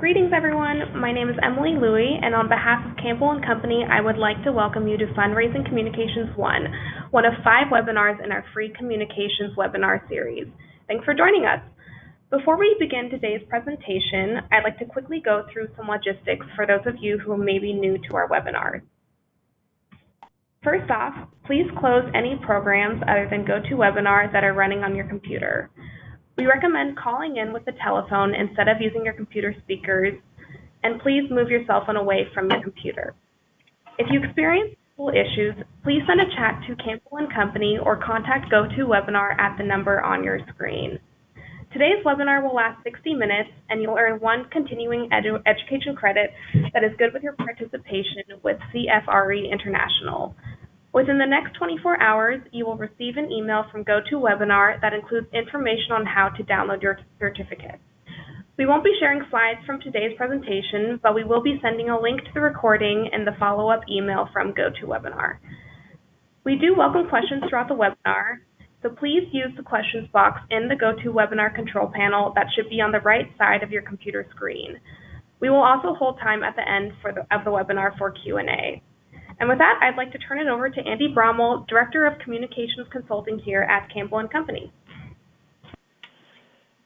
Greetings, everyone. My name is Emily Louie, and on behalf of Campbell & Company, I would like to welcome you to Fundraising Communications 1, one of 5 webinars in our free communications webinar series. Thanks for joining us. Before we begin today's presentation, I'd like to quickly go through some logistics for those of you who may be new to our webinar. First off, please close any programs other than GoToWebinar that are running on your computer. We recommend calling in with the telephone instead of using your computer speakers, and please move your cell phone away from your computer. If you experience issues, please send a chat to Campbell & Company or contact GoToWebinar at the number on your screen. Today's webinar will last 60 minutes, and you'll earn 1 continuing education credit that is good with your participation with CFRE International. Within the next 24 hours, you will receive an email from GoToWebinar that includes information on how to download your certificate. We won't be sharing slides from today's presentation, but we will be sending a link to the recording in the follow-up email from GoToWebinar. We do welcome questions throughout the webinar, so please use the questions box in the GoToWebinar control panel that should be on the right side of your computer screen. We will also hold time at the end of the webinar for Q&A. And with that, I'd like to turn it over to Andy Brommel, Director of Communications Consulting here at Campbell & Company.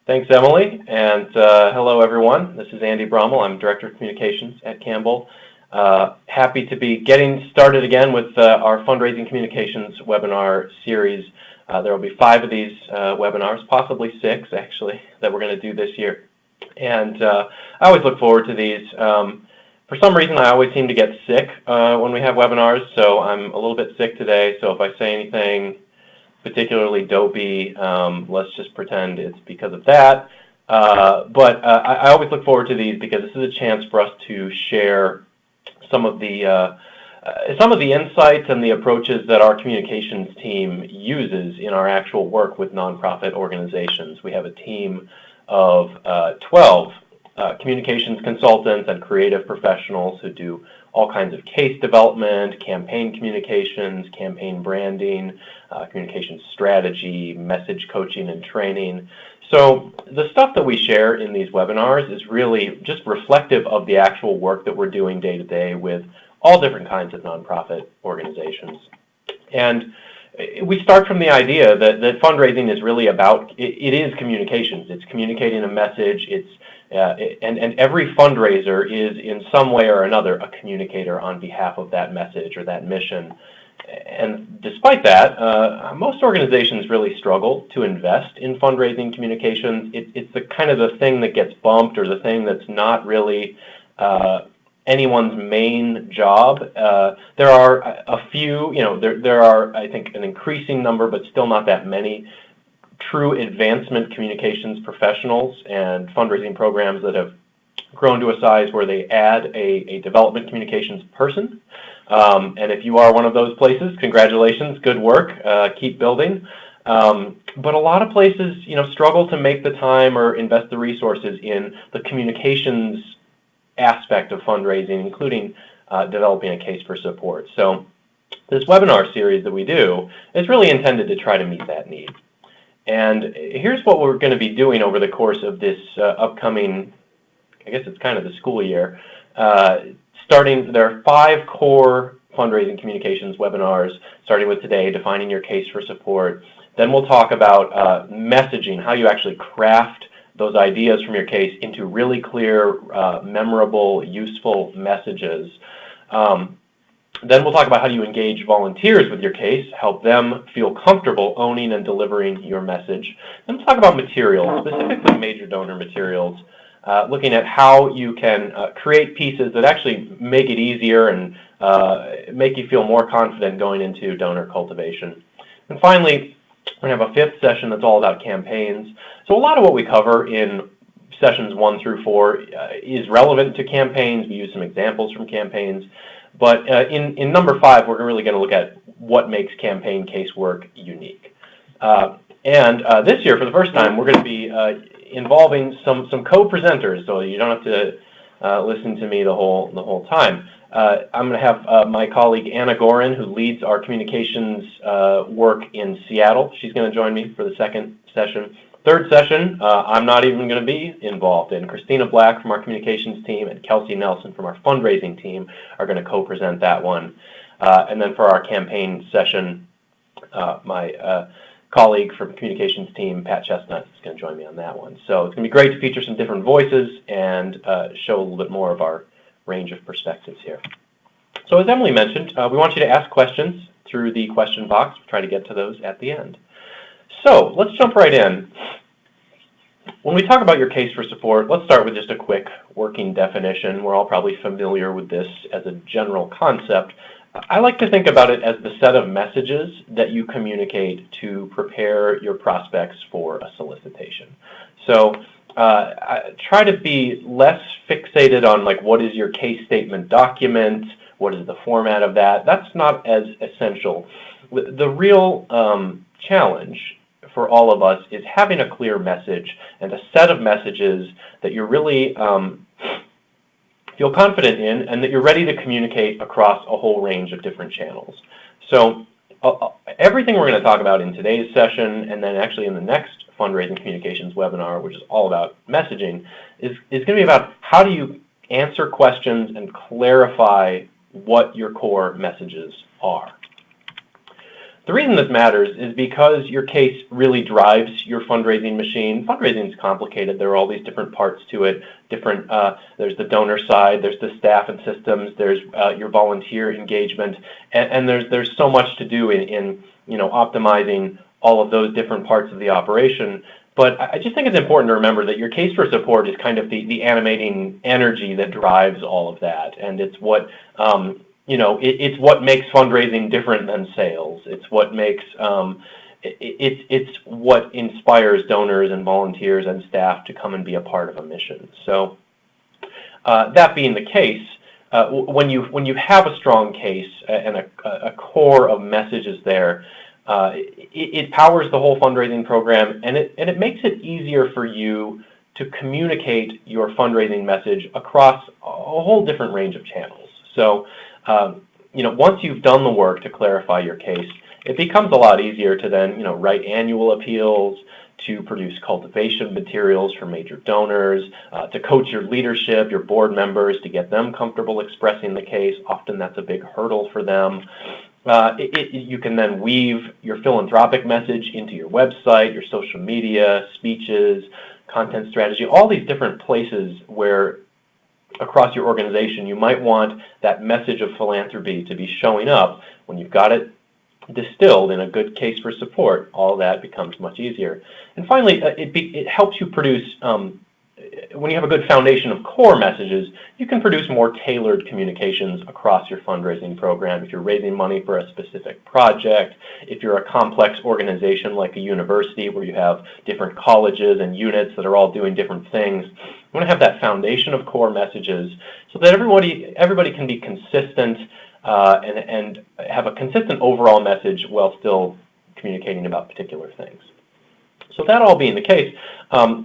Thanks, Emily, and hello, everyone. This is Andy Brommel. I'm Director of Communications at Campbell. Happy to be getting started again with our Fundraising Communications webinar series. There will be 5 of these webinars, possibly 6, actually, that we're going to do this year. And I always look forward to these. For some reason, I always seem to get sick when we have webinars, so I'm a little bit sick today. So if I say anything particularly dopey, let's just pretend it's because of that. But I always look forward to these because this is a chance for us to share some of the insights and the approaches that our communications team uses in our actual work with nonprofit organizations. We have a team of 12 communications consultants and creative professionals who do all kinds of case development, campaign communications, campaign branding, communications strategy, message coaching and training. So the stuff that we share in these webinars is really just reflective of the actual work that we're doing day to day with all different kinds of nonprofit organizations. And we start from the idea that fundraising is really about, it is communications. It's communicating a message. And every fundraiser is in some way or another a communicator on behalf of that message or that mission. And despite that, most organizations really struggle to invest in fundraising communications. It's the kind of the thing that gets bumped or the thing that's not really anyone's main job. There are a few, there are, I think, an increasing number, but still not that many, true advancement communications professionals and fundraising programs that have grown to a size where they add a development communications person. And if you are one of those places, congratulations, good work, keep building. But a lot of places, struggle to make the time or invest the resources in the communications aspect of fundraising, including developing a case for support. So this webinar series that we do is really intended to try to meet that need. And here's what we're going to be doing over the course of this upcoming, I guess it's kind of the school year. There are 5 core fundraising communications webinars, starting with today, defining your case for support. Then we'll talk about messaging, how you actually craft those ideas from your case into really clear, memorable, useful messages. Then we'll talk about how you engage volunteers with your case, help them feel comfortable owning and delivering your message. Then we'll talk about materials, specifically major donor materials, looking at how you can create pieces that actually make it easier and make you feel more confident going into donor cultivation. And finally, we're going to have a 5th session that's all about campaigns. So a lot of what we cover in sessions 1 through 4 is relevant to campaigns. We use some examples from campaigns. But in number 5, we're really going to look at what makes campaign casework unique. And this year, for the first time, we're going to be involving some co-presenters, so you don't have to listen to me the whole time. I'm going to have my colleague Anna Gorin, who leads our communications work in Seattle. She's going to join me for the 2nd session. third session, I'm not even going to be involved in. Christina Black from our communications team and Kelsey Nelson from our fundraising team are going to co-present that one. And then for our campaign session, my colleague from communications team, Pat Chestnut, is going to join me on that one. So it's going to be great to feature some different voices and show a little bit more of our range of perspectives here. So as Emily mentioned, we want you to ask questions through the question box. We'll try to get to those at the end. So let's jump right in. When we talk about your case for support, let's start with just a quick working definition. We're all probably familiar with this as a general concept. I like to think about it as the set of messages that you communicate to prepare your prospects for a solicitation. So I try to be less fixated on like what is your case statement document, what is the format of that. That's not as essential. The real challenge for all of us is having a clear message and a set of messages that you're really feel confident in and that you're ready to communicate across a whole range of different channels. So everything we're going to talk about in today's session and then actually in the next Fundraising Communications webinar, which is all about messaging, is going to be about how do you answer questions and clarify what your core messages are. The reason this matters is because your case really drives your fundraising machine. Fundraising is complicated. There are all these different parts to it. There's the donor side, there's the staff and systems, there's your volunteer engagement, and there's so much to do in optimizing all of those different parts of the operation. But I just think it's important to remember that your case for support is kind of the animating energy that drives all of that, and it's what it's what makes fundraising different than sales. It's what makes it's what inspires donors and volunteers and staff to come and be a part of a mission. So that being the case, when you have a strong case and a core of messages there, it powers the whole fundraising program, and it makes it easier for you to communicate your fundraising message across a whole different range of channels. So once you've done the work to clarify your case, it becomes a lot easier to then, write annual appeals, to produce cultivation materials for major donors, to coach your leadership, your board members, to get them comfortable expressing the case. Often that's a big hurdle for them. You can then weave your philanthropic message into your website, your social media, speeches, content strategy, all these different places where across your organization you might want that message of philanthropy to be showing up. When you've got it distilled in a good case for support, all that becomes much easier. And finally, it helps you produce, when you have a good foundation of core messages, you can produce more tailored communications across your fundraising program. If you're raising money for a specific project, if you're a complex organization like a university where you have different colleges and units that are all doing different things, you want to have that foundation of core messages so that everybody can be consistent and have a consistent overall message while still communicating about particular things. So that all being the case,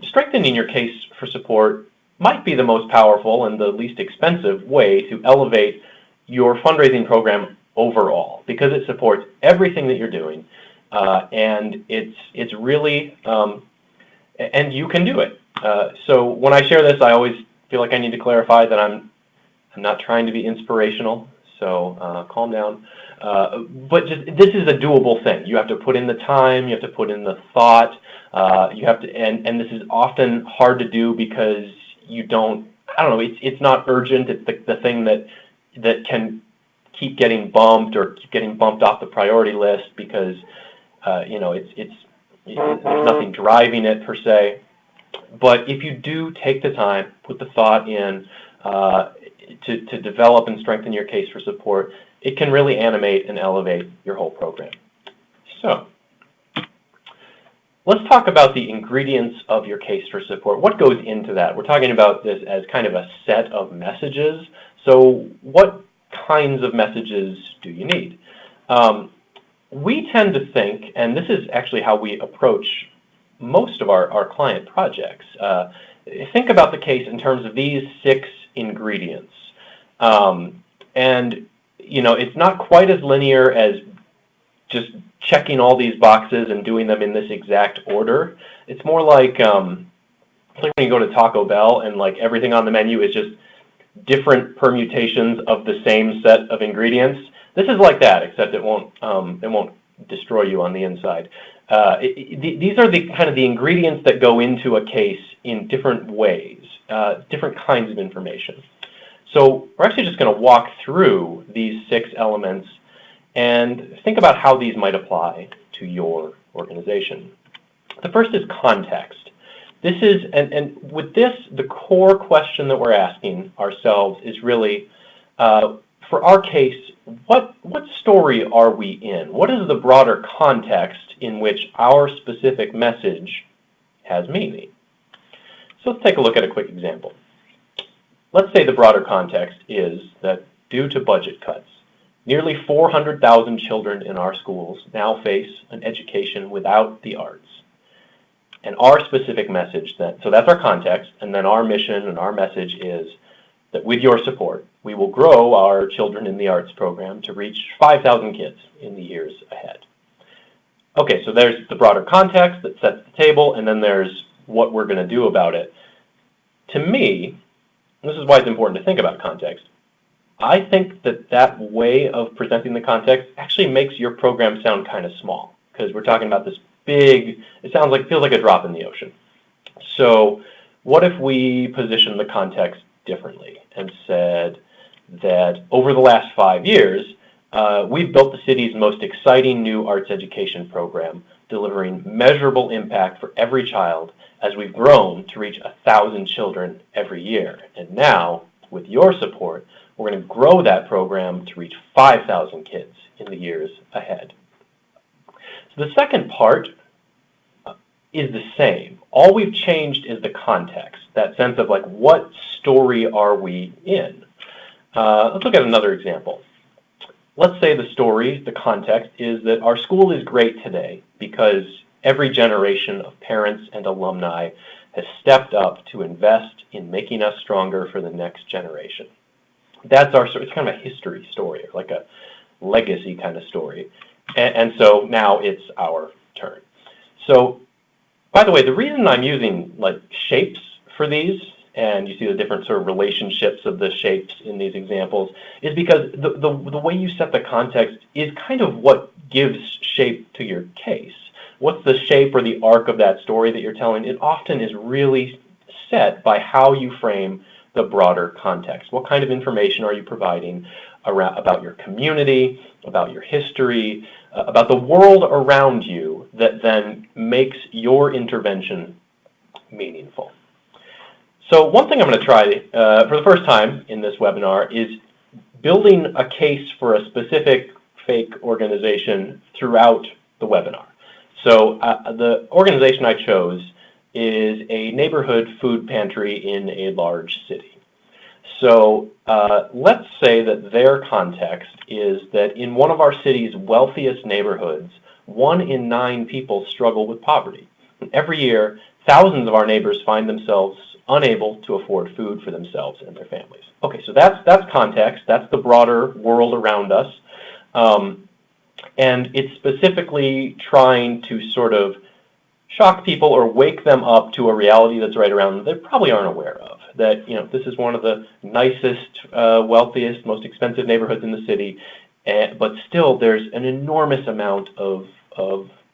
strengthening your case for support might be the most powerful and the least expensive way to elevate your fundraising program overall, because it supports everything that you're doing, and it's really, and you can do it. So when I share this, I always feel like I need to clarify that I'm not trying to be inspirational, so calm down. But this is a doable thing. You have to put in the time, you have to put in the thought, you have to, and this is often hard to do because you don't, it's not urgent. It's the thing that can keep getting bumped or keep getting bumped off the priority list because, there's nothing driving it per se. But if you do take the time, put the thought in to develop and strengthen your case for support, it can really animate and elevate your whole program. So let's talk about the ingredients of your case for support. What goes into that? We're talking about this as kind of a set of messages. So what kinds of messages do you need? We tend to think, and this is actually how we approach most of our client projects, think about the case in terms of these 6 ingredients. And it's not quite as linear as just checking all these boxes and doing them in this exact order. It's more like it's like when you go to Taco Bell and like everything on the menu is just different permutations of the same set of ingredients. This is like that, except it won't destroy you on the inside. These are the kind of the ingredients that go into a case in different ways, different kinds of information. So we're actually just going to walk through these 6 elements and think about how these might apply to your organization. The first is context. This is, and with this, the core question that we're asking ourselves is really, for our case, what story are we in? What is the broader context in which our specific message has meaning? So let's take a look at a quick example. Let's say the broader context is that due to budget cuts, nearly 400,000 children in our schools now face an education without the arts. And our specific message then, so that's our context, and then our mission and our message is that with your support, we will grow our Children in the Arts program to reach 5,000 kids in the years ahead. Okay, so there's the broader context that sets the table, and then there's what we're going to do about it. To me, this is why it's important to think about context, I think that that way of presenting the context actually makes your program sound kind of small, because we're talking about this big, feels like a drop in the ocean. So what if we position the context differently and said that over the last 5 years, we've built the city's most exciting new arts education program, delivering measurable impact for every child as we've grown to reach 1,000 children every year. And now, with your support, we're going to grow that program to reach 5,000 kids in the years ahead. So the second part is the same. All we've changed is the context, that sense of like, what story are we in? Let's look at another example. Let's say the story, the context, is that our school is great today because every generation of parents and alumni has stepped up to invest in making us stronger for the next generation. That's our story. It's kind of a history story, like a legacy kind of story. And so now it's our turn. So, by the way, the reason I'm using like shapes for these, and you see the different sort of relationships of the shapes in these examples, is because the way you set the context is kind of what gives shape to your case. What's the shape or the arc of that story that you're telling? It often is really set by how you frame the broader context. What kind of information are you providing about your community, about your history, about the world around you that then makes your intervention meaningful? So one thing I'm going to try for the first time in this webinar is building a case for a specific fake organization throughout the webinar. So the organization I chose is a neighborhood food pantry in a large city. So let's say that their context is that in one of our city's wealthiest neighborhoods, 1 in 9 people struggle with poverty. And every year, thousands of our neighbors find themselves unable to afford food for themselves and their families. Okay, so that's context. That's the broader world around us. And it's specifically trying to sort of shock people or wake them up to a reality that's right around them they probably aren't aware of. That, you know, this is one of the nicest, wealthiest, most expensive neighborhoods in the city, but still there's an enormous amount of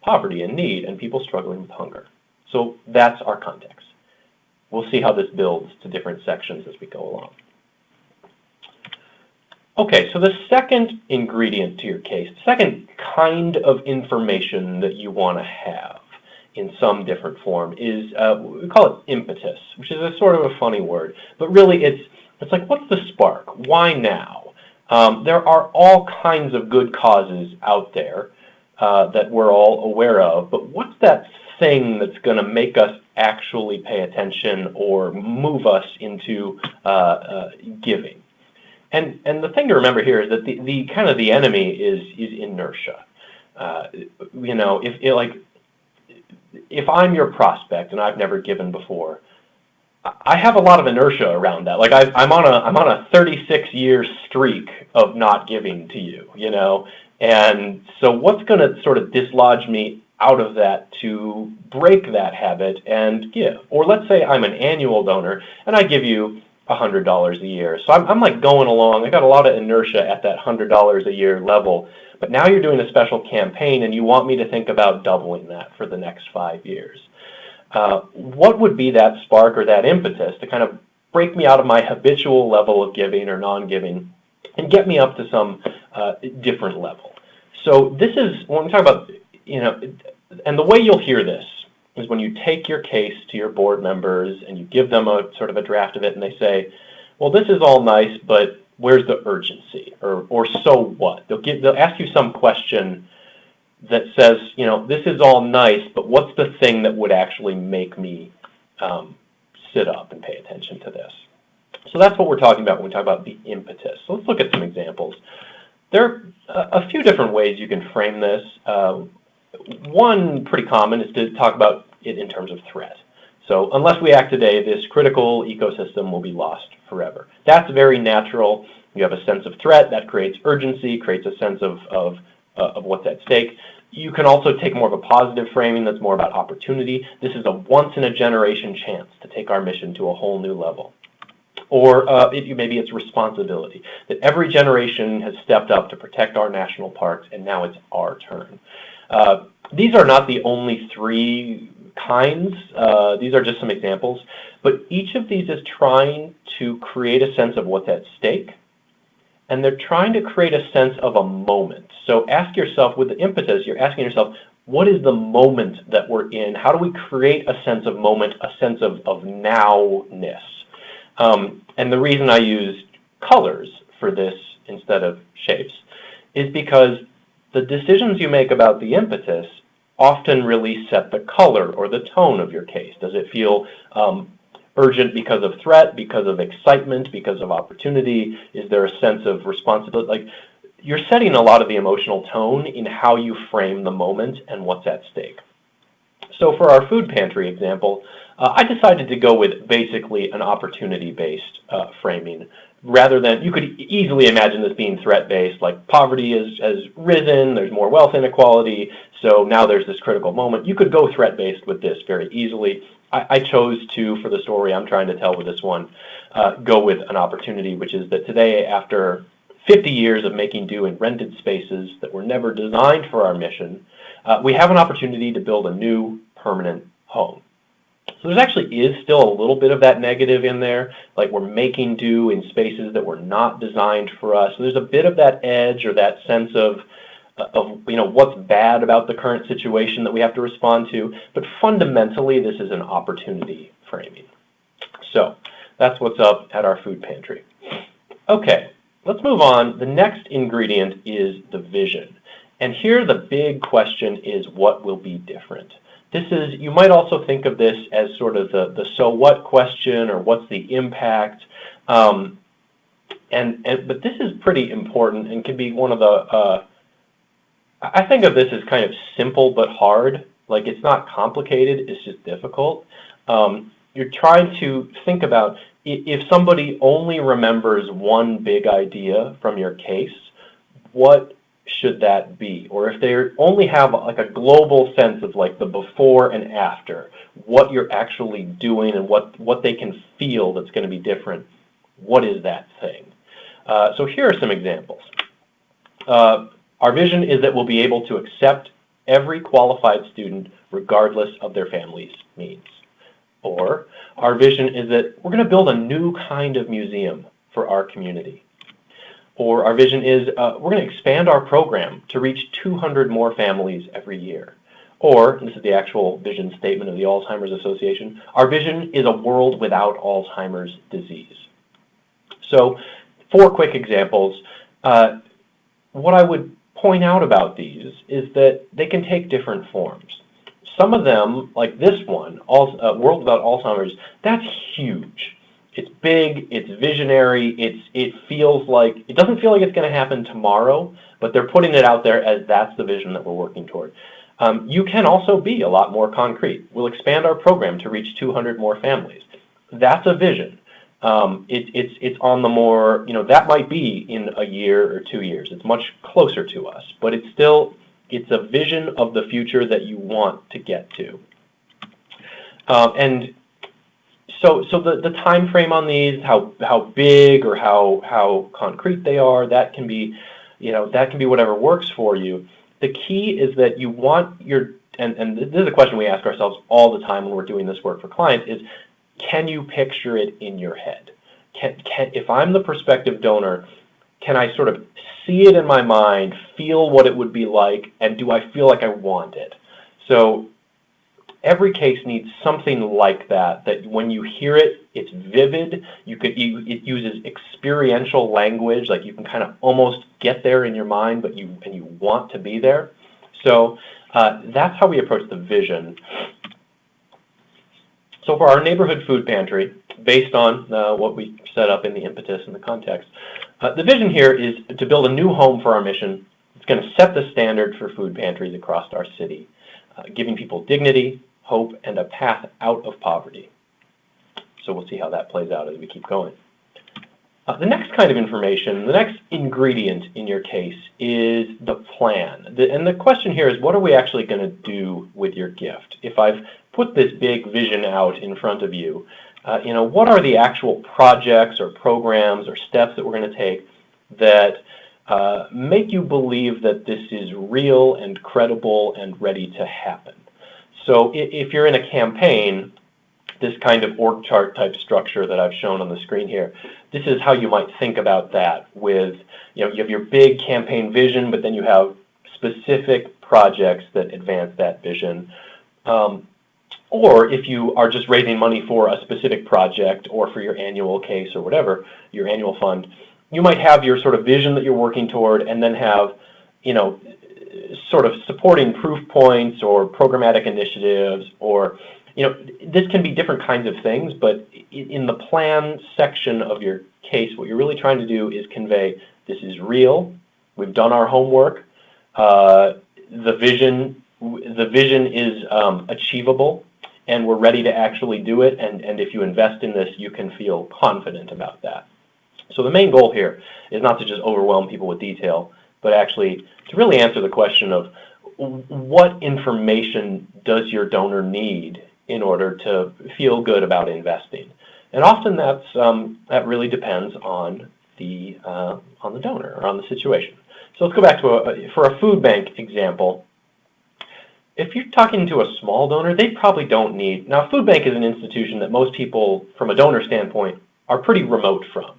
poverty and need and people struggling with hunger. So that's our context. We'll see how this builds to different sections as we go along. Okay, so the second ingredient to your case, the second kind of information that you want to have in some different form is, we call it impetus, which is a sort of a funny word, but really it's like, what's the spark? Why now? There are all kinds of good causes out there that we're all aware of, but what's that thing that's going to make us actually pay attention or move us into giving? And the thing to remember here is that the kind of the enemy is inertia. You know, if I'm your prospect and I've never given before, I have a lot of inertia around that. Like I'm on a 36-year streak of not giving to you. You know, And so what's going to sort of dislodge me out of that to break that habit and give? Or let's say I'm an annual donor and I give you $100 a year. So I'm like going along. I got a lot of inertia at that $100 a year level. But now you're doing a special campaign and you want me to think about doubling that for the next 5 years. What would be that spark or that impetus to kind of break me out of my habitual level of giving or non-giving and get me up to some different level? So this is, when we talk about, and the way you'll hear this is when you take your case to your board members and you give them a sort of a draft of it and they say, well, this is all nice, but where's the urgency? Or so what? They'll ask you some question that says, this is all nice, but what's the thing that would actually make me sit up and pay attention to this? So that's what we're talking about when we talk about the impetus. So let's look at some examples. There are a few different ways you can frame this. One pretty common is to talk about it in terms of threat. So unless we act today, this critical ecosystem will be lost forever. That's very natural. You have a sense of threat. That creates urgency, creates a sense of what's at stake. You can also take more of a positive framing that's more about opportunity. This is a once-in-a-generation chance to take our mission to a whole new level. Or maybe it's responsibility, that every generation has stepped up to protect our national parks, and now it's our turn. These are not the only three kinds. These are just some examples. But each of these is trying to create a sense of what's at stake, and they're trying to create a sense of a moment. So ask yourself, with the impetus, you're asking yourself, what is the moment that we're in? How do we create a sense of moment, a sense of now-ness? And the reason I used colors for this instead of shapes is because the decisions you make about the impetus often really set the color or the tone of your case. Does it feel urgent because of threat, because of excitement, because of opportunity? Is there a sense of responsibility? Like, you're setting a lot of the emotional tone in how you frame the moment and what's at stake. So for our food pantry example, I decided to go with basically an opportunity-based framing rather than, you could easily imagine this being threat-based, like poverty has risen, there's more wealth inequality, so now there's this critical moment. You could go threat-based with this very easily. I chose to, for the story I'm trying to tell with this one, go with an opportunity, which is that today, after 50 years of making do in rented spaces that were never designed for our mission, we have an opportunity to build a new permanent home. So there actually is still a little bit of that negative in there, like we're making do in spaces that were not designed for us. So there's a bit of that edge or that sense of what's bad about the current situation that we have to respond to. But fundamentally, this is an opportunity framing. So that's what's up at our food pantry. Okay, let's move on. The next ingredient is the vision. And here the big question is, what will be different? This is, you might also think of this as sort of the so what question, or what's the impact. But this is pretty important and can be one of the, I think of this as kind of simple but hard. Like, it's not complicated, it's just difficult. You're trying to think about, if somebody only remembers one big idea from your case, what should that be? Or if they only have like a global sense of like the before and after, what you're actually doing and what they can feel that's going to be different, what is that thing? So here are some examples. Our vision is that we'll be able to accept every qualified student regardless of their family's means. Or our vision is that we're going to build a new kind of museum for our community. Or our vision is we're going to expand our program to reach 200 more families every year. Or, and this is the actual vision statement of the Alzheimer's Association, our vision is a world without Alzheimer's disease. So 4 quick examples. What I would point out about these is that they can take different forms. Some of them, like this one, World Without Alzheimer's, that's huge. It's big, it's visionary, it feels like, it doesn't feel like it's going to happen tomorrow, but they're putting it out there as that's the vision that we're working toward. You can also be a lot more concrete. We'll expand our program to reach 200 more families. That's a vision. It's on the more, that might be in a year or 2 years. It's much closer to us, but it's a vision of the future that you want to get to. And so the time frame on these, how big or how concrete they are, that can be whatever works for you. The key is that you want and this is a question we ask ourselves all the time when we're doing this work for clients, is can you picture it in your head? If I'm the prospective donor, can I sort of see it in my mind, feel what it would be like, and do I feel like I want it? So every case needs something like that when you hear it, it's vivid. It uses experiential language, like you can kind of almost get there in your mind, but you want to be there. So that's how we approach the vision. So for our neighborhood food pantry, based on what we set up in the impetus and the context, the vision here is to build a new home for our mission. It's going to set the standard for food pantries across our city, giving people dignity, hope, and a path out of poverty. So we'll see how that plays out as we keep going. The next kind of information, the next ingredient in your case is the plan. And the question here is, what are we actually going to do with your gift? If I've put this big vision out in front of you, what are the actual projects or programs or steps that we're going to take that make you believe that this is real and credible and ready to happen? So if you're in a campaign, this kind of org chart type structure that I've shown on the screen here, this is how you might think about that with, you have your big campaign vision, but then you have specific projects that advance that vision. Or if you are just raising money for a specific project or for your annual case or whatever, your annual fund, you might have your sort of vision that you're working toward and then have, sort of supporting proof points or programmatic initiatives or, this can be different kinds of things, but in the plan section of your case, what you're really trying to do is convey this is real, we've done our homework, the vision is achievable, and we're ready to actually do it, and if you invest in this, you can feel confident about that. So the main goal here is not to just overwhelm people with detail, but actually to really answer the question of what information does your donor need in order to feel good about investing. And often that really depends on the donor or on the situation. So let's go back to for a food bank example. If you're talking to a small donor, they probably don't need. Now, a food bank is an institution that most people, from a donor standpoint, are pretty remote from.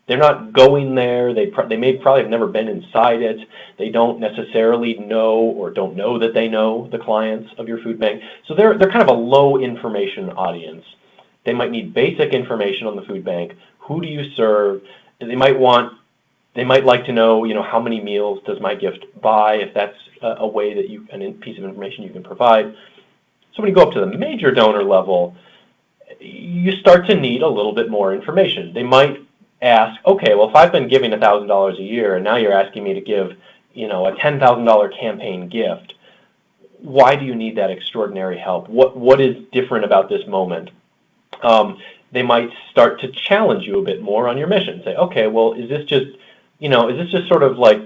They're not going there. They may probably have never been inside it. They don't necessarily know or don't know that they know the clients of your food bank. So they're kind of a low information audience. They might need basic information on the food bank. Who do you serve? They might like to know, how many meals does my gift buy, if that's a way that a piece of information you can provide. So when you go up to the major donor level, you start to need a little bit more information. They might ask, okay, well, if I've been giving $1,000 a year and now you're asking me to give, a $10,000 campaign gift, why do you need that extraordinary help? What is different about this moment? They might start to challenge you a bit more on your mission. Say, okay, well, is this just sort of like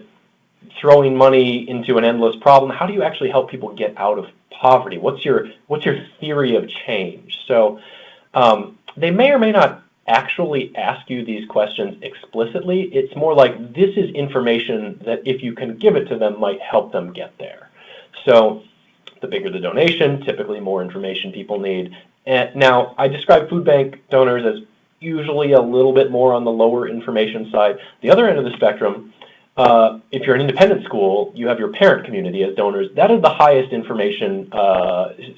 throwing money into an endless problem? How do you actually help people get out of poverty? What's your theory of change? So they may or may not actually ask you these questions explicitly. It's more like this is information that if you can give it to them might help them get there. So the bigger the donation, typically more information people need. And now I describe food bank donors as usually a little bit more on the lower information side. The other end of the spectrum, if you're an independent school, you have your parent community as donors. That is the highest information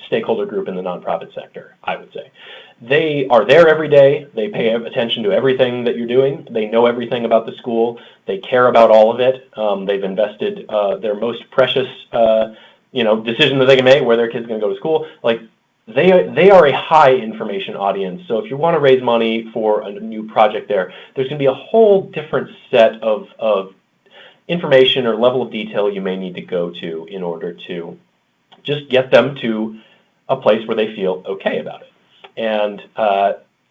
stakeholder group in the nonprofit sector, I would say. They are there every day. They pay attention to everything that you're doing. They know everything about the school. They care about all of it. They've invested their most precious, decision that they can make, where their kid's going to go to school. Like they are a high information audience. So if you want to raise money for a new project there's going to be a whole different set of information or level of detail you may need to go to in order to just get them to a place where they feel okay about it. And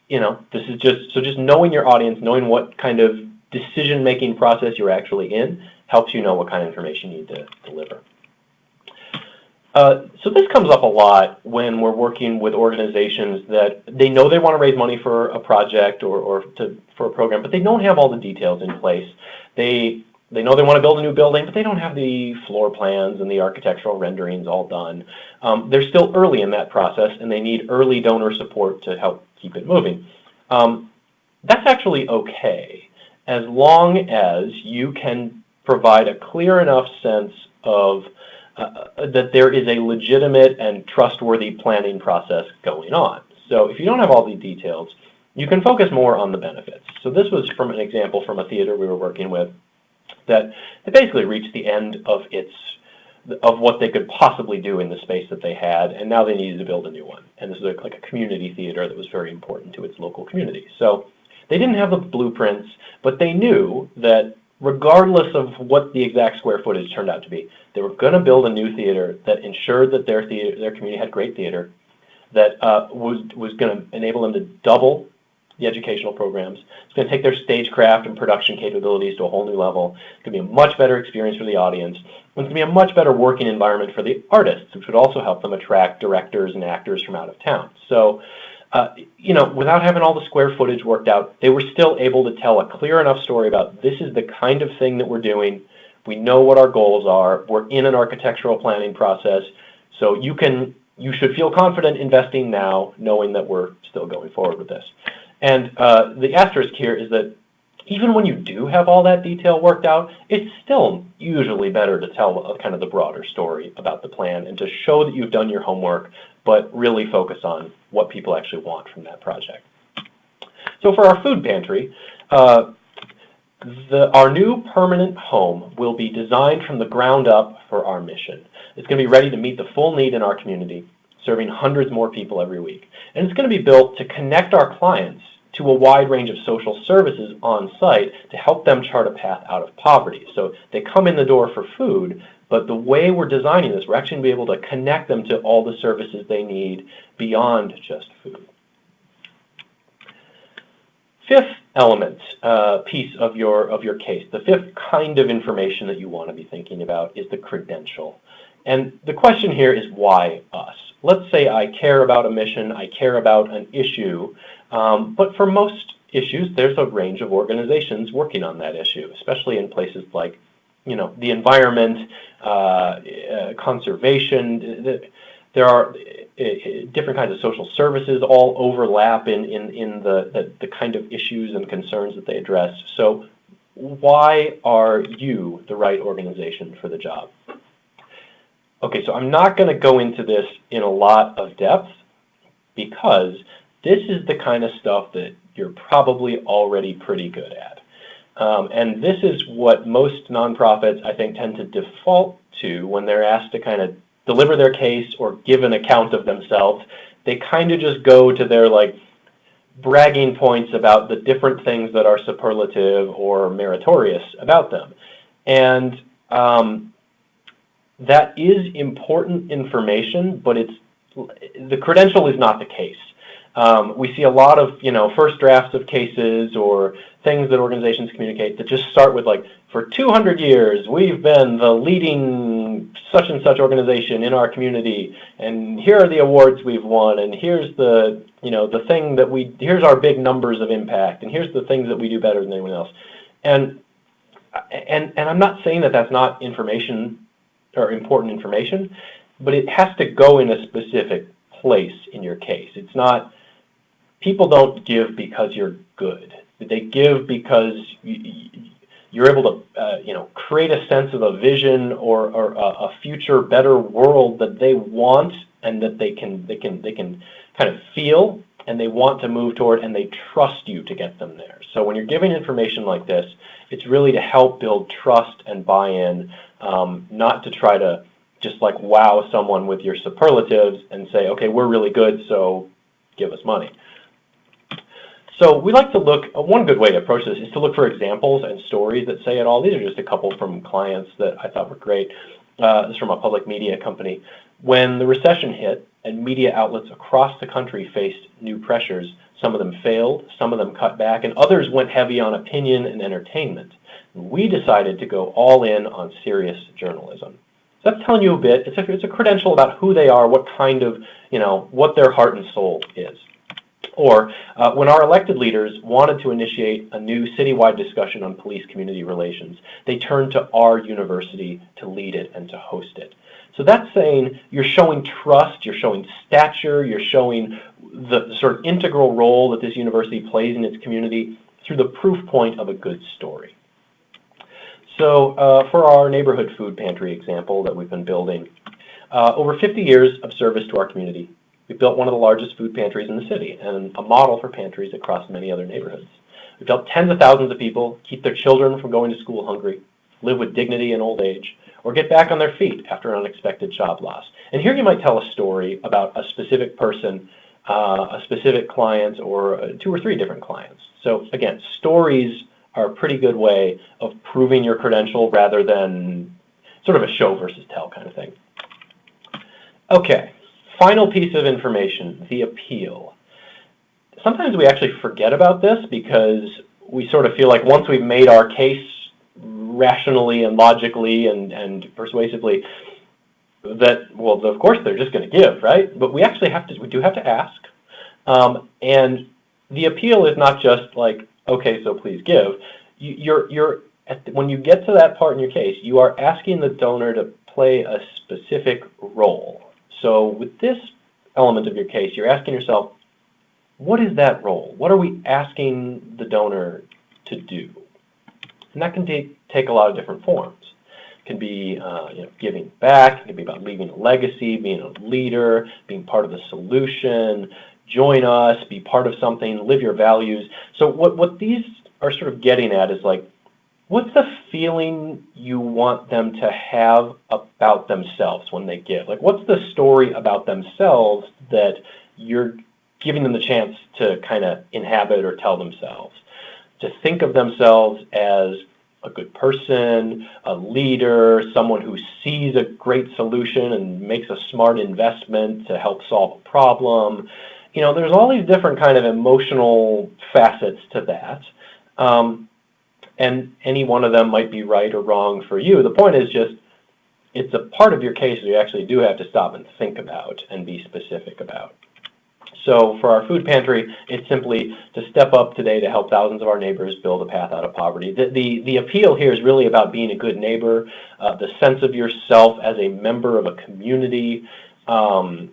just knowing your audience, knowing what kind of decision-making process you're actually in, helps you know what kind of information you need to deliver. So this comes up a lot when we're working with organizations that they know they want to raise money for a project or for a program, but they don't have all the details in place. They know they want to build a new building, but they don't have the floor plans and the architectural renderings all done. They're still early in that process, and they need early donor support to help keep it moving. That's actually okay, as long as you can provide a clear enough sense of that there is a legitimate and trustworthy planning process going on. So if you don't have all the details, you can focus more on the benefits. So this was from an example from a theater we were working with that they basically reached the end of what they could possibly do in the space that they had, and now they needed to build a new one. And this is like a community theater that was very important to its local community. So they didn't have the blueprints, but they knew that regardless of what the exact square footage turned out to be, they were going to build a new theater that ensured that their community had great theater, that was going to enable them to double the educational programs. It's going to take their stagecraft and production capabilities to a whole new level. It's going to be a much better experience for the audience. It's going to be a much better working environment for the artists, which would also help them attract directors and actors from out of town. So, without having all the square footage worked out, they were still able to tell a clear enough story about this is the kind of thing that we're doing. We know what our goals are. We're in an architectural planning process. So you should feel confident investing now, knowing that we're still going forward with this. And the asterisk here is that even when you do have all that detail worked out, it's still usually better to tell kind of the broader story about the plan and to show that you've done your homework, but really focus on what people actually want from that project. So for our food pantry, our new permanent home will be designed from the ground up for our mission. It's going to be ready to meet the full need in our community, serving hundreds more people every week. And it's going to be built to connect our clients to a wide range of social services on site to help them chart a path out of poverty. So they come in the door for food, but the way we're designing this, we're actually going to be able to connect them to all the services they need beyond just food. Fifth element, piece of your case, the fifth kind of information that you want to be thinking about is the credential. And the question here is, why us? Let's say I care about a mission, I care about an issue, but for most issues, there's a range of organizations working on that issue, especially in places like, the environment, conservation. There are different kinds of social services all overlap in the kind of issues and concerns that they address. So why are you the right organization for the job? Okay, so I'm not going to go into this in a lot of depth because this is the kind of stuff that you're probably already pretty good at. And this is what most nonprofits, I think, tend to default to when they're asked to kind of deliver their case or give an account of themselves. They kind of just go to their bragging points about the different things that are superlative or meritorious about them. And that is important information, but the credential is not the case. We see a lot of first drafts of cases or things that organizations communicate that just start with for 200 years we've been the leading such and such organization in our community, and here are the awards we've won, and here's the the thing that here's our big numbers of impact, and here's the things that we do better than anyone else. And I'm not saying that that's not information or important information, but it has to go in a specific place in your case. It's not, people don't give because you're good. They give because you're able to create a sense of a vision or a future better world that they want and that they can kind of feel and they want to move toward, and they trust you to get them there. So when you're giving information like this, it's really to help build trust and buy-in, not to try to just wow someone with your superlatives and say, okay, we're really good, so give us money. So we like to look, one good way to approach this is to look for examples and stories that say it all. These are just a couple from clients that I thought were great. This is from a public media company. When the recession hit and media outlets across the country faced new pressures, some of them failed, some of them cut back, and others went heavy on opinion and entertainment. We decided to go all in on serious journalism. So that's telling you a bit. It's a credential about who they are, what kind of, what their heart and soul is. Or when our elected leaders wanted to initiate a new citywide discussion on police-community relations, they turned to our university to lead it and to host it. So that's saying you're showing trust, you're showing stature, you're showing the sort of integral role that this university plays in its community through the proof point of a good story. So for our neighborhood food pantry example that we've been building, over 50 years of service to our community, we built one of the largest food pantries in the city and a model for pantries across many other neighborhoods. We've helped tens of thousands of people keep their children from going to school hungry, live with dignity in old age, or get back on their feet after an unexpected job loss. And here you might tell a story about a specific person, a specific client, or 2 or 3 different clients. So again, stories are a pretty good way of proving your credential rather than sort of a show versus tell kind of thing. Okay, final piece of information, the appeal. Sometimes we actually forget about this because we sort of feel like once we've made our case rationally and logically and persuasively, that, well, of course they're just going to give, right? But we actually we do have to ask. And the appeal is not just like, okay, so please give. When you get to that part in your case, you are asking the donor to play a specific role. So with this element of your case, you're asking yourself, what is that role? What are we asking the donor to do? And that can take a lot of different forms. It can be giving back. It can be about leaving a legacy, being a leader, being part of the solution, join us, be part of something, live your values. So what these are sort of getting at is like, what's the feeling you want them to have about themselves when they give? Like, what's the story about themselves that you're giving them the chance to kind of inhabit or tell themselves? To think of themselves as a good person, a leader, someone who sees a great solution and makes a smart investment to help solve a problem. There's all these different kind of emotional facets to that. And any one of them might be right or wrong for you. The point is just, it's a part of your case that you actually do have to stop and think about and be specific about. So for our food pantry, it's simply to step up today to help thousands of our neighbors build a path out of poverty. The appeal here is really about being a good neighbor, the sense of yourself as a member of a community. I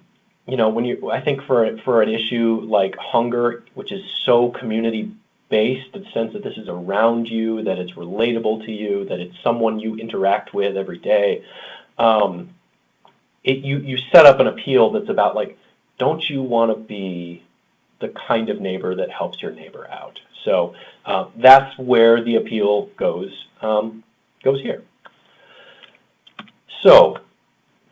think for an issue like hunger, which is so community-based, the sense that this is around you, that it's relatable to you, that it's someone you interact with every day, you set up an appeal that's about like, don't you want to be the kind of neighbor that helps your neighbor out? So that's where the appeal goes here. So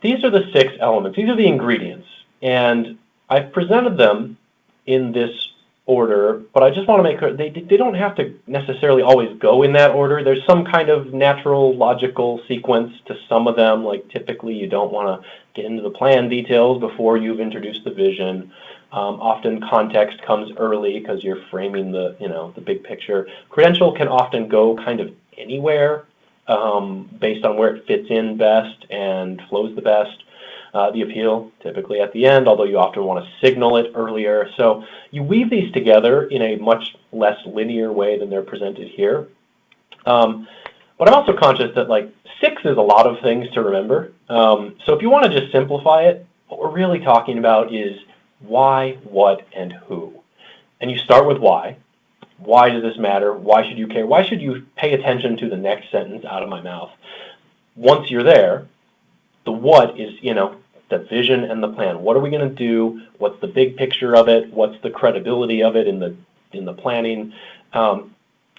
these are the 6 elements. These are the ingredients. And I've presented them in this order, but I just want to make clear, they don't have to necessarily always go in that order. There's some kind of natural, logical sequence to some of them. Like typically you don't want to get into the plan details before you've introduced the vision. Often context comes early because you're framing the big picture. Credential can often go kind of anywhere based on where it fits in best and flows the best. The appeal typically at the end, although you often want to signal it earlier. So you weave these together in a much less linear way than they're presented here. But I'm also conscious that like 6 is a lot of things to remember. So if you want to just simplify it, what we're really talking about is why, what, and who. And you start with why. Why does this matter? Why should you care? Why should you pay attention to the next sentence out of my mouth? Once you're there, the what is, the vision and the plan. What are we going to do? What's the big picture of it? What's the credibility of it in the planning? And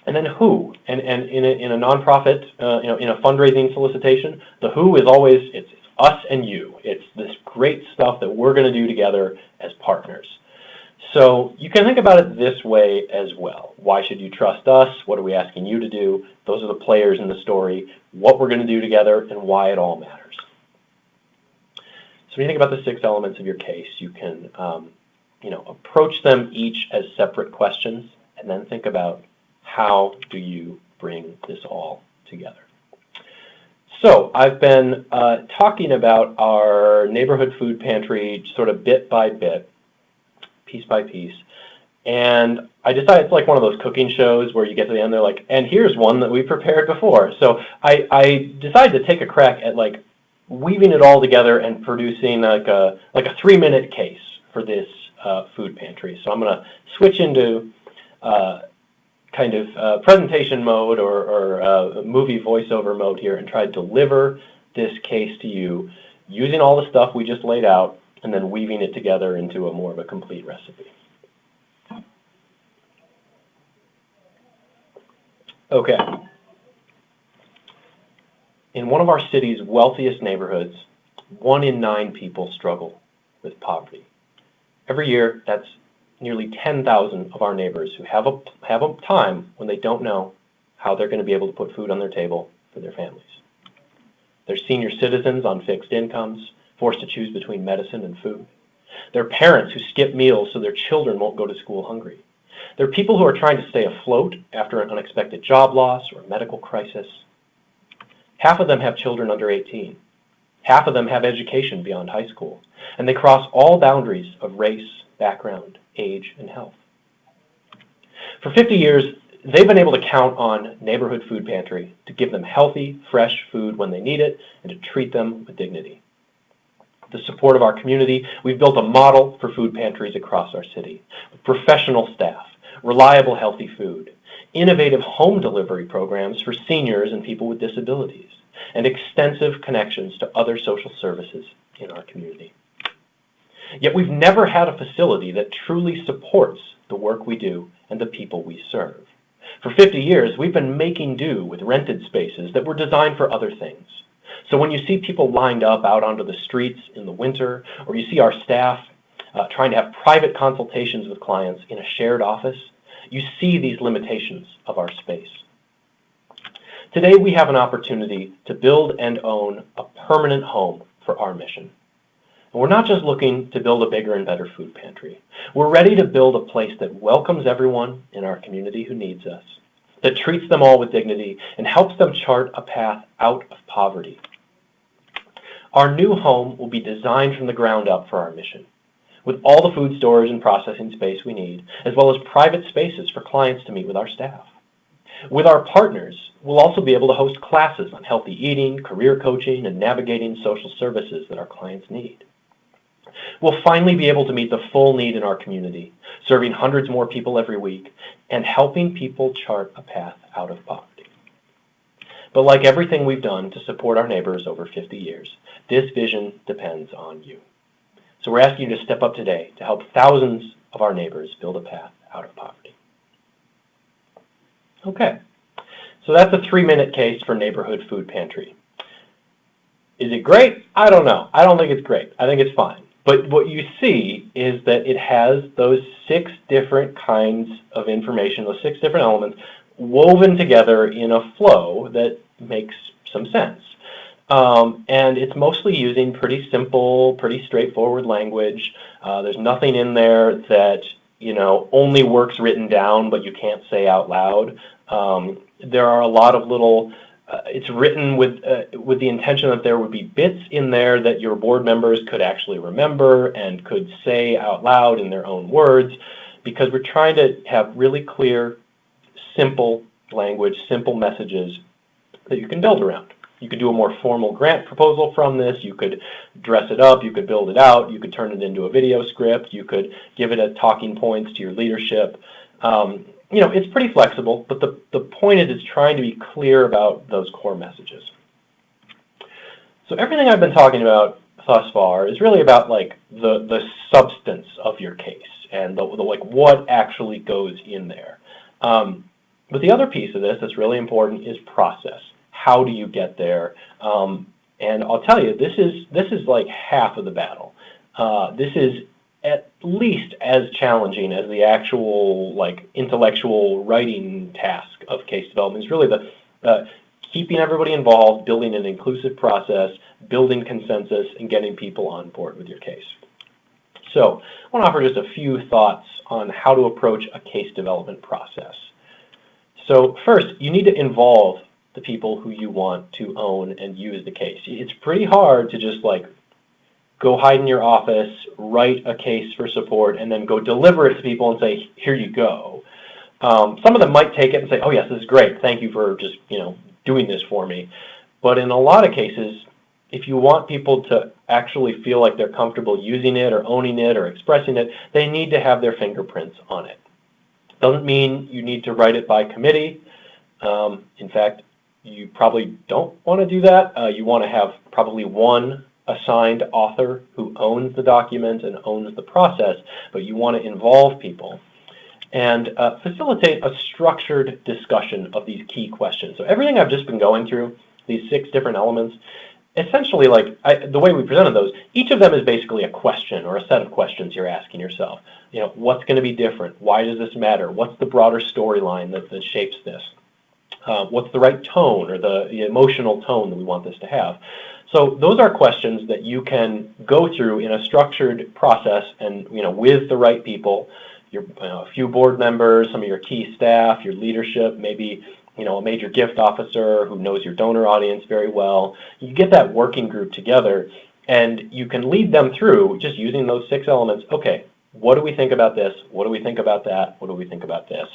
then who? And in a nonprofit, in a fundraising solicitation, the who is always, it's us and you. It's this great stuff that we're going to do together as partners. So you can think about it this way as well. Why should you trust us? What are we asking you to do? Those are the players in the story, what we're going to do together, and why it all matters. So when you think about the 6 elements of your case, you can approach them each as separate questions, and then think about how do you bring this all together. So I've been talking about our neighborhood food pantry sort of bit by bit, piece by piece, and I decided it's like one of those cooking shows where you get to the end, they're like, and here's one that we prepared before. So I decided to take a crack at like weaving it all together and producing like a 3-minute case for this food pantry. So I'm going to switch into kind of presentation mode or movie voiceover mode here and try to deliver this case to you using all the stuff we just laid out and then weaving it together into a more of a complete recipe. Okay. In one of our city's wealthiest neighborhoods, 1 in 9 people struggle with poverty. Every year, that's nearly 10,000 of our neighbors who have a time when they don't know how they're going to be able to put food on their table for their families. They're senior citizens on fixed incomes, forced to choose between medicine and food. They're parents who skip meals so their children won't go to school hungry. They're people who are trying to stay afloat after an unexpected job loss or a medical crisis. Half of them have children under 18. Half of them have education beyond high school, and they cross all boundaries of race, background, age, and health. For 50 years, they've been able to count on Neighborhood Food Pantry to give them healthy, fresh food when they need it and to treat them with dignity. With the support of our community, we've built a model for food pantries across our city, with professional staff, reliable, healthy food, innovative home delivery programs for seniors and people with disabilities, and extensive connections to other social services in our community. Yet we've never had a facility that truly supports the work we do and the people we serve. For 50 years, we've been making do with rented spaces that were designed for other things. So when you see people lined up out onto the streets in the winter, or you see our staff trying to have private consultations with clients in a shared office, you see these limitations of our space. Today we have an opportunity to build and own a permanent home for our mission. And we're not just looking to build a bigger and better food pantry. We're ready to build a place that welcomes everyone in our community who needs us, that treats them all with dignity, and helps them chart a path out of poverty. Our new home will be designed from the ground up for our mission, with all the food storage and processing space we need, as well as private spaces for clients to meet with our staff. With our partners, we'll also be able to host classes on healthy eating, career coaching, and navigating social services that our clients need. We'll finally be able to meet the full need in our community, serving hundreds more people every week, and helping people chart a path out of poverty. But like everything we've done to support our neighbors over 50 years, this vision depends on you. So we're asking you to step up today to help thousands of our neighbors build a path out of poverty. Okay, so that's a 3-minute case for Neighborhood Food Pantry. Is it great? I don't know. I don't think it's great. I think it's fine. But what you see is that it has those 6 different kinds of information, those 6 different elements, woven together in a flow that makes some sense. And it's mostly using pretty simple, pretty straightforward language. There's nothing in there that only works written down, but you can't say out loud. There are a lot of little. It's written with the intention that there would be bits in there that your board members could actually remember and could say out loud in their own words, because we're trying to have really clear, simple language, simple messages that you can build around. You could do a more formal grant proposal from this. You could dress it up. You could build it out. You could turn it into a video script. You could give it a talking points to your leadership. It's pretty flexible, but the point is it's trying to be clear about those core messages. So everything I've been talking about thus far is really about like the substance of your case and the like what actually goes in there. But the other piece of this that's really important is process. How do you get there? And I'll tell you, this is like half of the battle. This is at least as challenging as the actual like intellectual writing task of case development. Is really the keeping everybody involved, building an inclusive process, building consensus, and getting people on board with your case. So I want to offer just a few thoughts on how to approach a case development process. So first, you need to involve the people who you want to own and use the case. It's pretty hard to just like go hide in your office, write a case for support, and then go deliver it to people and say, here you go. Some of them might take it and say, oh yes, this is great, thank you for just doing this for me. But in a lot of cases, if you want people to actually feel like they're comfortable using it or owning it or expressing it, they need to have their fingerprints on it. Doesn't mean you need to write it by committee. In fact, you probably don't want to do that. You want to have probably one assigned author who owns the document and owns the process, but you want to involve people and facilitate a structured discussion of these key questions. So everything I've just been going through, these 6 different elements, essentially, the way we presented those, each of them is basically a question or a set of questions you're asking yourself. What's going to be different? Why does this matter? What's the broader storyline that shapes this? What's the right tone or the emotional tone that we want this to have? So those are questions that you can go through in a structured process and with the right people, a few board members, some of your key staff, your leadership, maybe a major gift officer who knows your donor audience very well. You get that working group together and you can lead them through just using those 6 elements. Okay, what do we think about this? What do we think about that? What do we think about this?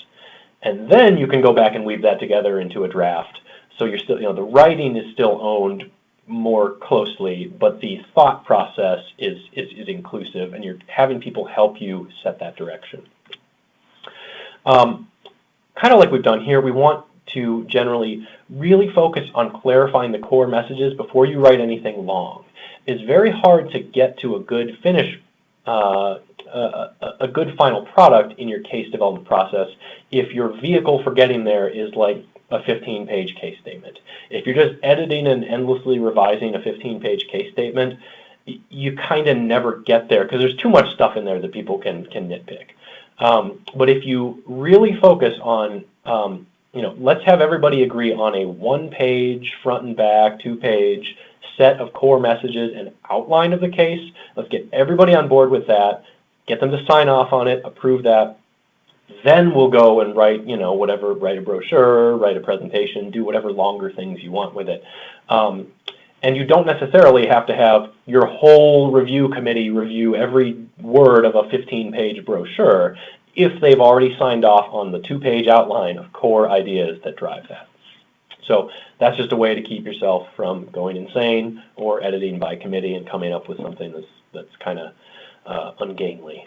And then you can go back and weave that together into a draft. So you're still, the writing is still owned more closely, but the thought process is inclusive, and you're having people help you set that direction. Kind of like we've done here, we want to generally really focus on clarifying the core messages before you write anything long. It's very hard to get to a good finish, a good final product in your case development process if your vehicle for getting there is like a 15-page case statement. If you're just editing and endlessly revising a 15-page case statement, you kind of never get there because there's too much stuff in there that people can nitpick. But if you really focus on, let's have everybody agree on a 1-page, front and back, 2-page set of core messages and outline of the case. Let's get everybody on board with that, get them to sign off on it, approve that. Then we'll go and write, write a brochure, write a presentation, do whatever longer things you want with it. And you don't necessarily have to have your whole review committee review every word of a 15-page brochure if they've already signed off on the 2-page outline of core ideas that drive that. So that's just a way to keep yourself from going insane or editing by committee and coming up with something that's kind of ungainly.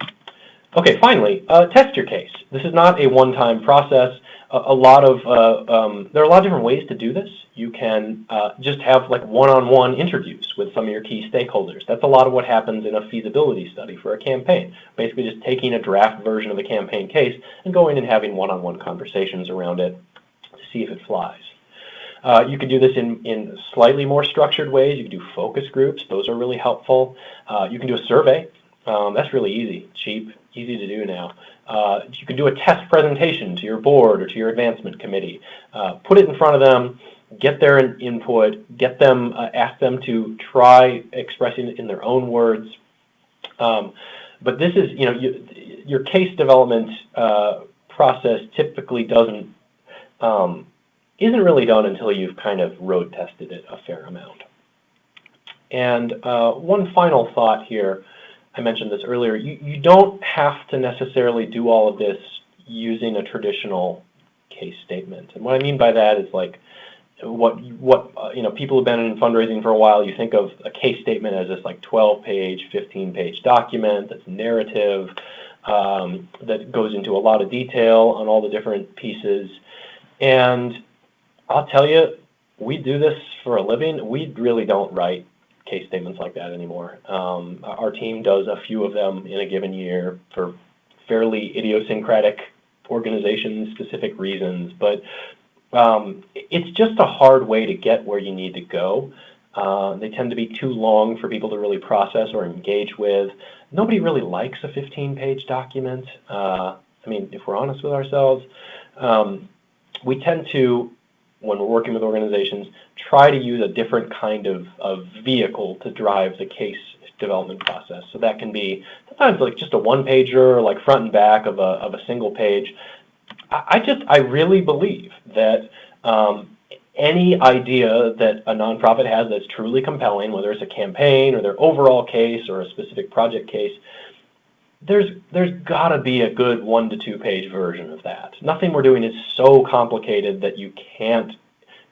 Okay, finally, test your case. This is not a one-time process. There are a lot of different ways to do this. You can just have like one-on-one interviews with some of your key stakeholders. That's a lot of what happens in a feasibility study for a campaign. Basically just taking a draft version of a campaign case and going and having one-on-one conversations around it to see if it flies. You can do this in slightly more structured ways. You can do focus groups. Those are really helpful. You can do a survey. That's really easy, cheap, easy to do now. You can do a test presentation to your board or to your advancement committee. Put it in front of them, get their input, get them, ask them to try expressing it in their own words. But this is, your case development process typically isn't really done until you've kind of road tested it a fair amount. And one final thought here. I mentioned this earlier, you don't have to necessarily do all of this using a traditional case statement. And what I mean by that is like what people who've been in fundraising for a while, you think of a case statement as this like 12-page, 15-page document that's narrative, that goes into a lot of detail on all the different pieces. And I'll tell you, we do this for a living. We really don't write case statements like that anymore. Our team does a few of them in a given year for fairly idiosyncratic organization-specific reasons, but it's just a hard way to get where you need to go. They tend to be too long for people to really process or engage with. Nobody really likes a 15-page document. If we're honest with ourselves, we tend to when we're working with organizations, try to use a different kind of vehicle to drive the case development process. So that can be sometimes like just a one-pager, like front and back of a single page. I really believe that any idea that a nonprofit has that's truly compelling, whether it's a campaign or their overall case or a specific project case, there's got to be a good 1 to 2 page version of that. Nothing we're doing is so complicated that you can't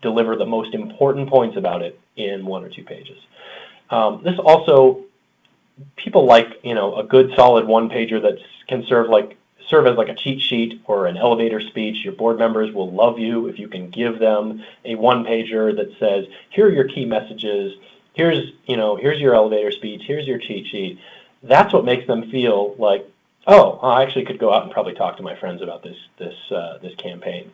deliver the most important points about it in 1 or 2 pages. This also, people like, a good solid one-pager that can serve as like a cheat sheet or an elevator speech. Your board members will love you if you can give them a one-pager that says, here are your key messages, here's your elevator speech, here's your cheat sheet. That's what makes them feel like, oh, I actually could go out and probably talk to my friends about this campaign.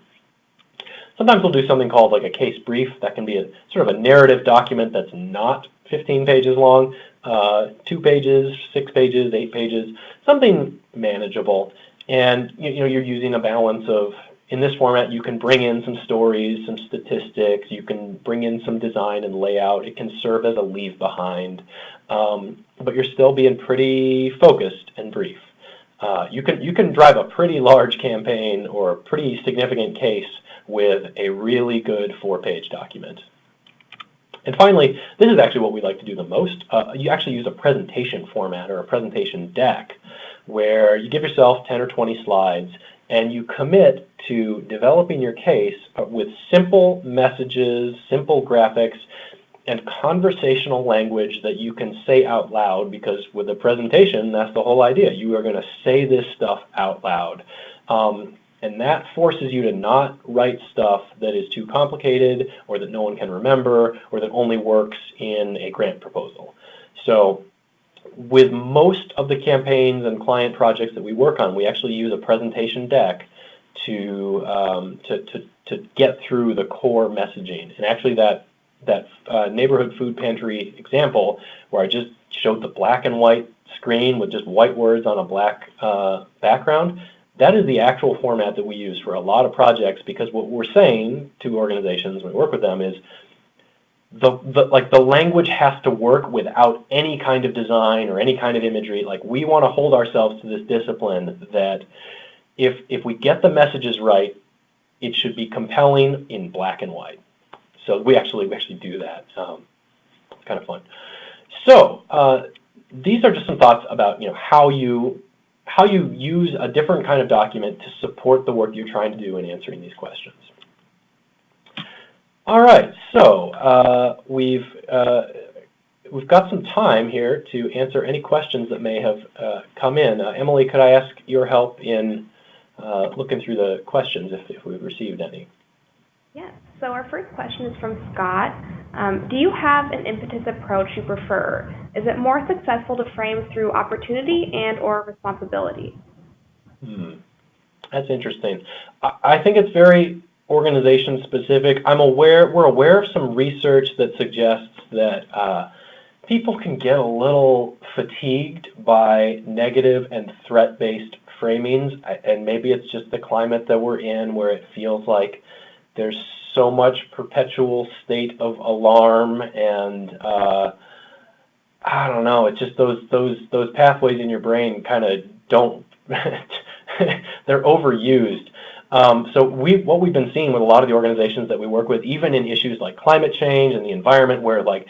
Sometimes we'll do something called like a case brief. That can be a sort of a narrative document that's not 15 pages long, 2 pages, 6 pages, 8 pages, something manageable. And you're using a balance of, in this format, you can bring in some stories, some statistics, you can bring in some design and layout. It can serve as a leave behind, but you're still being pretty focused and brief. You can drive a pretty large campaign or a pretty significant case with a really good 4-page document. And finally, this is actually what we like to do the most. You actually use a presentation format or a presentation deck where you give yourself 10 or 20 slides and you commit to developing your case with simple messages, simple graphics, and conversational language that you can say out loud, because with a presentation, that's the whole idea. You are going to say this stuff out loud. And that forces you to not write stuff that is too complicated or that no one can remember or that only works in a grant proposal. So with most of the campaigns and client projects that we work on, we actually use a presentation deck to get through the core messaging. And actually that neighborhood food pantry example where I just showed the black and white screen with just white words on a black background, that is the actual format that we use for a lot of projects, because what we're saying to organizations when we work with them is the language has to work without any kind of design or any kind of imagery. Like, we want to hold ourselves to this discipline that if we get the messages right, it should be compelling in black and white. So we actually do that. It's kind of fun. So these are just some thoughts about how you use a different kind of document to support the work you're trying to do in answering these questions. All right, so we've got some time here to answer any questions that may have come in. Emily, could I ask your help in looking through the questions if we've received any? Yes. So our first question is from Scott. Do you have an impetus approach you prefer? Is it more successful to frame through opportunity and or responsibility? That's interesting. I think it's very organization specific. We're aware of some research that suggests that people can get a little fatigued by negative and threat-based framings, and maybe it's just the climate that we're in where it feels like there's so much perpetual state of alarm, and I don't know, it's just those pathways in your brain kind of don't they're overused. So what we've been seeing with a lot of the organizations that we work with, even in issues like climate change and the environment, where like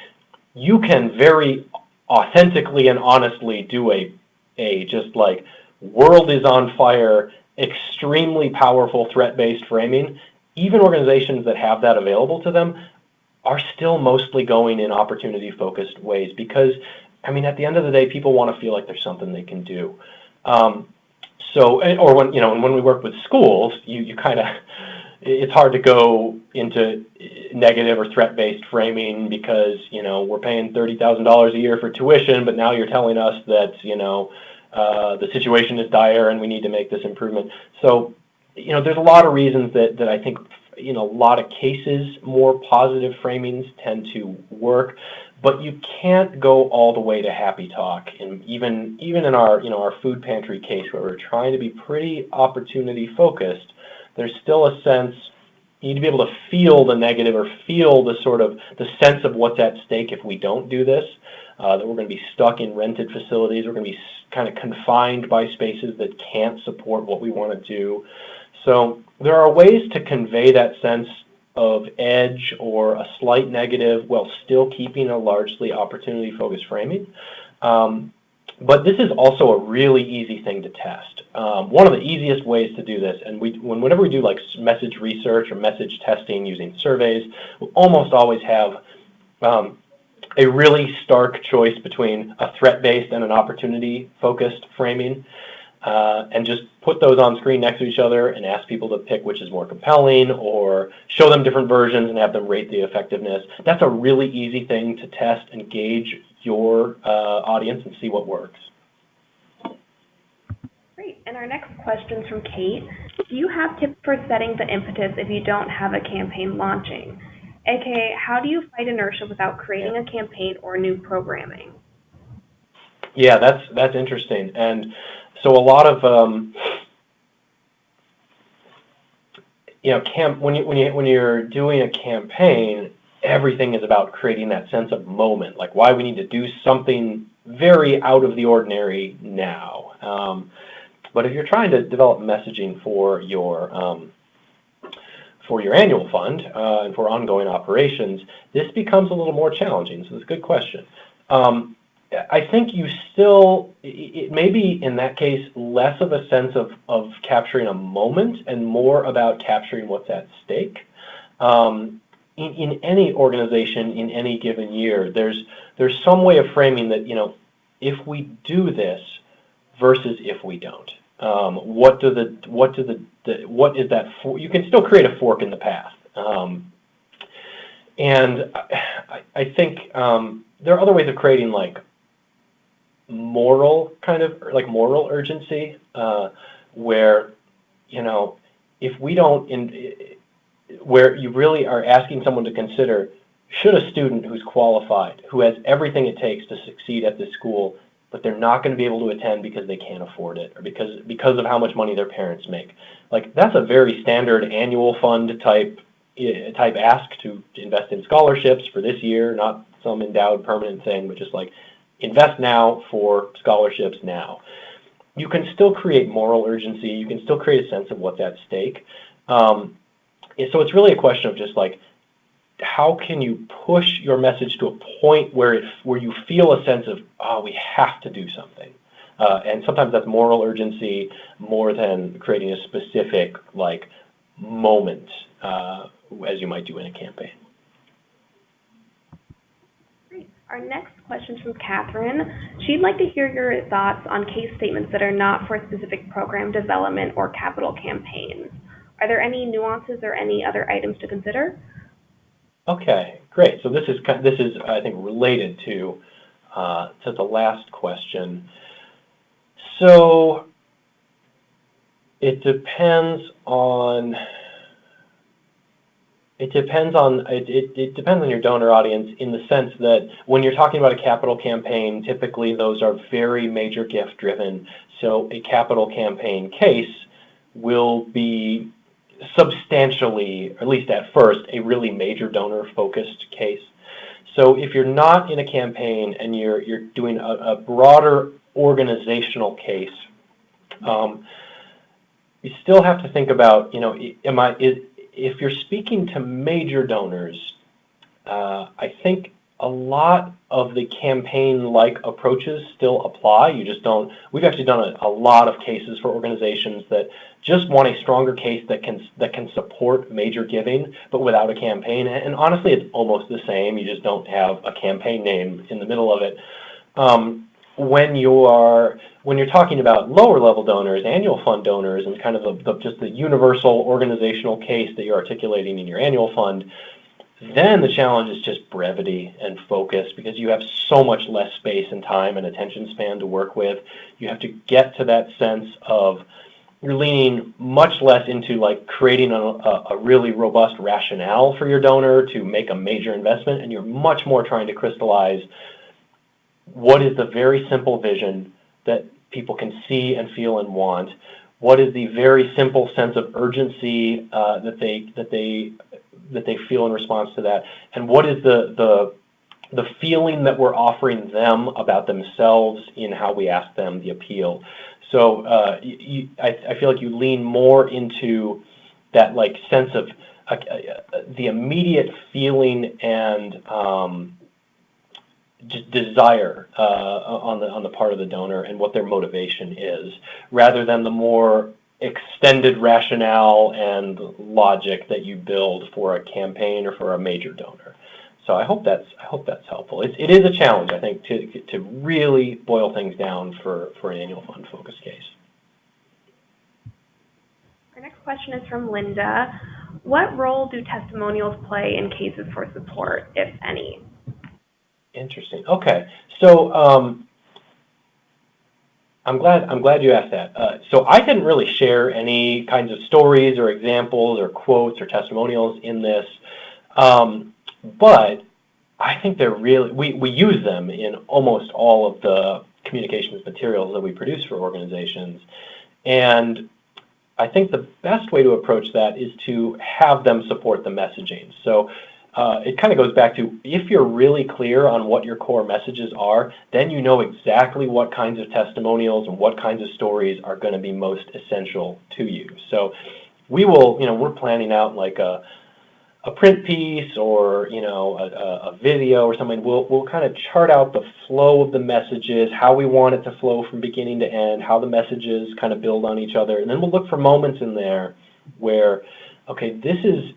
you can very authentically and honestly do a just like world is on fire, extremely powerful threat-based framing. Even organizations that have that available to them are still mostly going in opportunity-focused ways, because, I mean, at the end of the day, people want to feel like there's something they can do. Or when we work with schools, you kind of, it's hard to go into negative or threat-based framing because, we're paying $30,000 a year for tuition, but now you're telling us that, the situation is dire and we need to make this improvement. So, there's a lot of reasons that I think, in a lot of cases, more positive framings tend to work, but you can't go all the way to happy talk. And even in our food pantry case, where we're trying to be pretty opportunity focused, there's still a sense You need to be able to feel the negative or feel the sort of the sense of what's at stake if we don't do this, that we're going to be stuck in rented facilities, we're going to be kind of confined by spaces that can't support what we want to do. So there are ways to convey that sense of edge or a slight negative while still keeping a largely opportunity-focused framing. But this is also a really easy thing to test. One of the easiest ways to do this, and whenever we do like message research or message testing using surveys, we almost always have a really stark choice between a threat-based and an opportunity-focused framing, and just put those on screen next to each other and ask people to pick which is more compelling, or show them different versions and have them rate the effectiveness. That's a really easy thing to test and gauge your audience and see what works. Great. And our next question is from Kate. Do you have tips for setting the impetus if you don't have a campaign launching? AKA, how do you fight inertia without creating a campaign or new programming? Yeah, that's interesting. And so a lot of when you're doing a campaign, everything is about creating that sense of moment, like why we need to do something very out of the ordinary now. But if you're trying to develop messaging for your annual fund and for ongoing operations, this becomes a little more challenging. So it's a good question. I think it may be in that case less of a sense of capturing a moment and more about capturing what's at stake. In any organization in any given year, there's some way of framing that, if we do this versus if we don't. What is that for? You can still create a fork in the path. And I think there are other ways of creating like moral urgency, where, if we don't, where you really are asking someone to consider, should a student who's qualified, who has everything it takes to succeed at this school, but they're not going to be able to attend because they can't afford it, or because of how much money their parents make. Like, that's a very standard annual fund type ask to invest in scholarships for this year, not some endowed permanent thing, but just like invest now for scholarships now. You can still create moral urgency. You can still create a sense of what's at stake. So it's really a question of just like, how can you push your message to a point where you feel a sense of, we have to do something. And sometimes that's moral urgency more than creating a specific like moment, as you might do in a campaign. Great. Our next question is from Catherine. She'd like to hear your thoughts on case statements that are not for specific program development or capital campaigns. Are there any nuances or any other items to consider? Okay, great. So this is I think related to the last question. So it depends on your donor audience, in the sense that when you're talking about a capital campaign, typically those are very major gift driven. So a capital campaign case will be substantially, at least at first, a really major donor focused case. So if you're not in a campaign and you're doing a broader organizational case, you still have to think about, if you're speaking to major donors, I think a lot of the campaign-like approaches still apply. You just don't. We've actually done a lot of cases for organizations that just want a stronger case that can support major giving, but without a campaign. And honestly, it's almost the same. You just don't have a campaign name in the middle of it. When you're talking about lower level donors, annual fund donors, and kind of just the universal organizational case that you're articulating in your annual fund, then the challenge is just brevity and focus, because you have so much less space and time and attention span to work with. You have to get to that sense of you're leaning much less into like creating a really robust rationale for your donor to make a major investment, and you're much more trying to crystallize what is the very simple vision that people can see and feel and want. What is the very simple sense of urgency that they feel in response to that? And what is the feeling that we're offering them about themselves in how we ask them the appeal? So I feel like you lean more into that like sense of the immediate feeling and just desire on the part of the donor and what their motivation is, rather than the more extended rationale and logic that you build for a campaign or for a major donor. So I hope that's helpful. It is a challenge, I think, to really boil things down for an annual fund focus case. Our next question is from Linda. What role do testimonials play in cases for support, if any? Interesting. Okay, so I'm glad you asked that. So I didn't really share any kinds of stories or examples or quotes or testimonials in this, but I think they're really we use them in almost all of the communications materials that we produce for organizations, and I think the best way to approach that is to have them support the messaging. So it kind of goes back to, if you're really clear on what your core messages are, then you know exactly what kinds of testimonials and what kinds of stories are going to be most essential to you. So we will, we're planning out like a print piece or, a video or something. We'll kind of chart out the flow of the messages, how we want it to flow from beginning to end, how the messages kind of build on each other. And then we'll look for moments in there where, okay, this is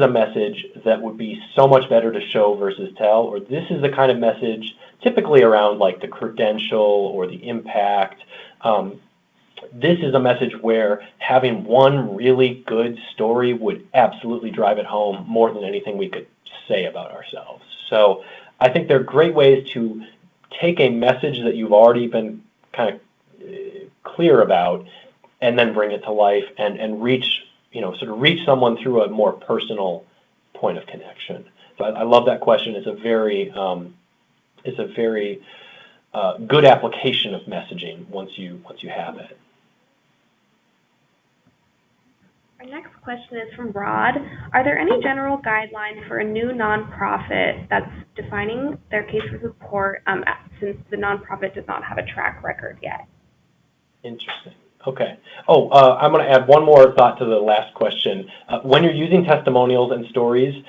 a message that would be so much better to show versus tell, or this is the kind of message typically around like the credential or the impact. This is a message where having one really good story would absolutely drive it home more than anything we could say about ourselves. So I think they're great ways to take a message that you've already been kind of clear about and then bring it to life and reach sort of reach someone through a more personal point of connection. So I love that question. It's a very good application of messaging once you have it. Our next question is from Rod. Are there any general guidelines for a new nonprofit that's defining their case for support since the nonprofit does not have a track record yet? Interesting. Okay. I'm going to add one more thought to the last question. When you're using testimonials and stories,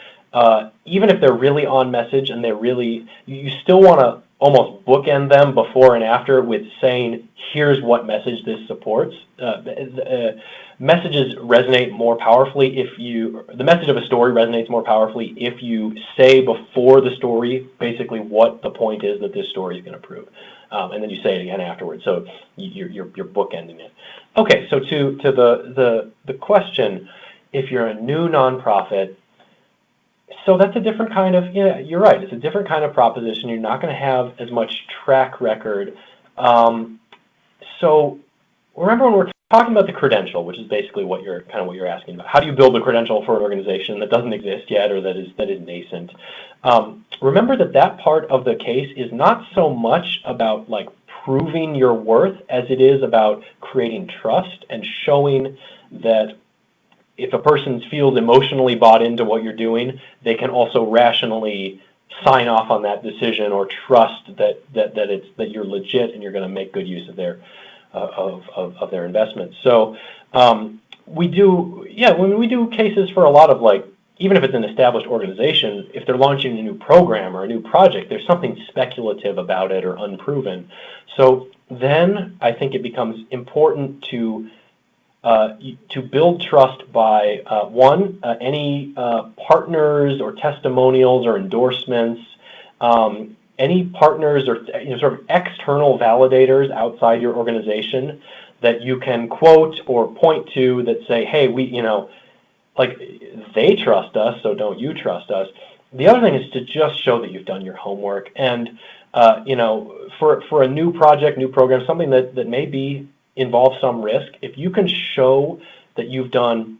even if they're really on message and you still want to almost bookend them before and after with saying, here's what message this supports. Messages resonate more powerfully the message of a story resonates more powerfully if you say before the story basically what the point is that this story is going to prove. And then you say it again afterwards, so you're bookending it. Okay, so to the question, if you're a new nonprofit, so that's a different kind of, you're right, it's a different kind of proposition. You're not going to have as much track record. So remember when we're talking about the credential, which is basically what you're asking about. How do you build a credential for an organization that doesn't exist yet or that is nascent? Remember that part of the case is not so much about like proving your worth as it is about creating trust and showing that if a person feels emotionally bought into what you're doing, they can also rationally sign off on that decision or trust that you're legit and you're going to make good use of their investment. So when we do cases for a lot of like, even if it's an established organization, if they're launching a new program or a new project, there's something speculative about it or unproven. So then I think it becomes important to build trust by any partners or testimonials or endorsements, any partners or sort of external validators outside your organization that you can quote or point to that say, hey, like they trust us, so don't you trust us. The other thing is to just show that you've done your homework. And for a new project, new program, something that maybe involves some risk, if you can show that you've done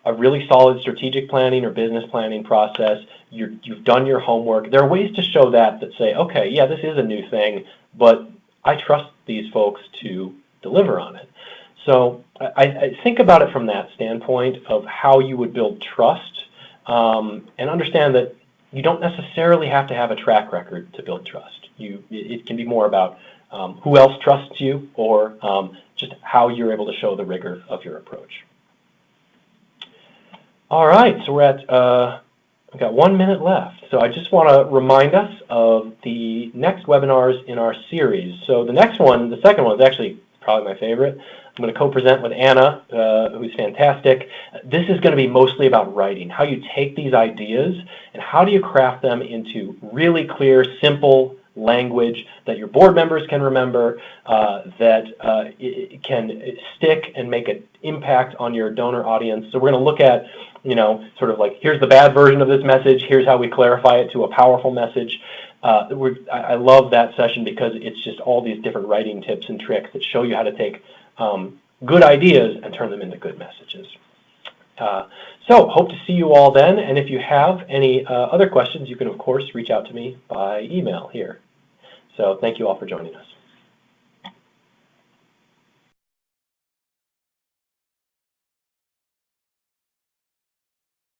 a really solid strategic planning or business planning process, you've done your homework, there are ways to show that say, okay, yeah, this is a new thing, but I trust these folks to deliver on it. So I think about it from that standpoint of how you would build trust, and understand that you don't necessarily have to have a track record to build trust. It can be more about who else trusts you, or just how you're able to show the rigor of your approach. All right, so we're at, we've got 1 minute left. So I just want to remind us of the next webinars in our series. So the next one, the second one, is actually probably my favorite. I'm going to co-present with Anna, who's fantastic. This is going to be mostly about writing, how you take these ideas and how do you craft them into really clear, simple language that your board members can remember, that it can stick and make an impact on your donor audience. So we're going to look at, sort of like, here's the bad version of this message, here's how we clarify it to a powerful message. I love that session because it's just all these different writing tips and tricks that show you how to take good ideas and turn them into good messages. So hope to see you all then, and if you have any other questions, you can of course reach out to me by email here. So thank you all for joining us.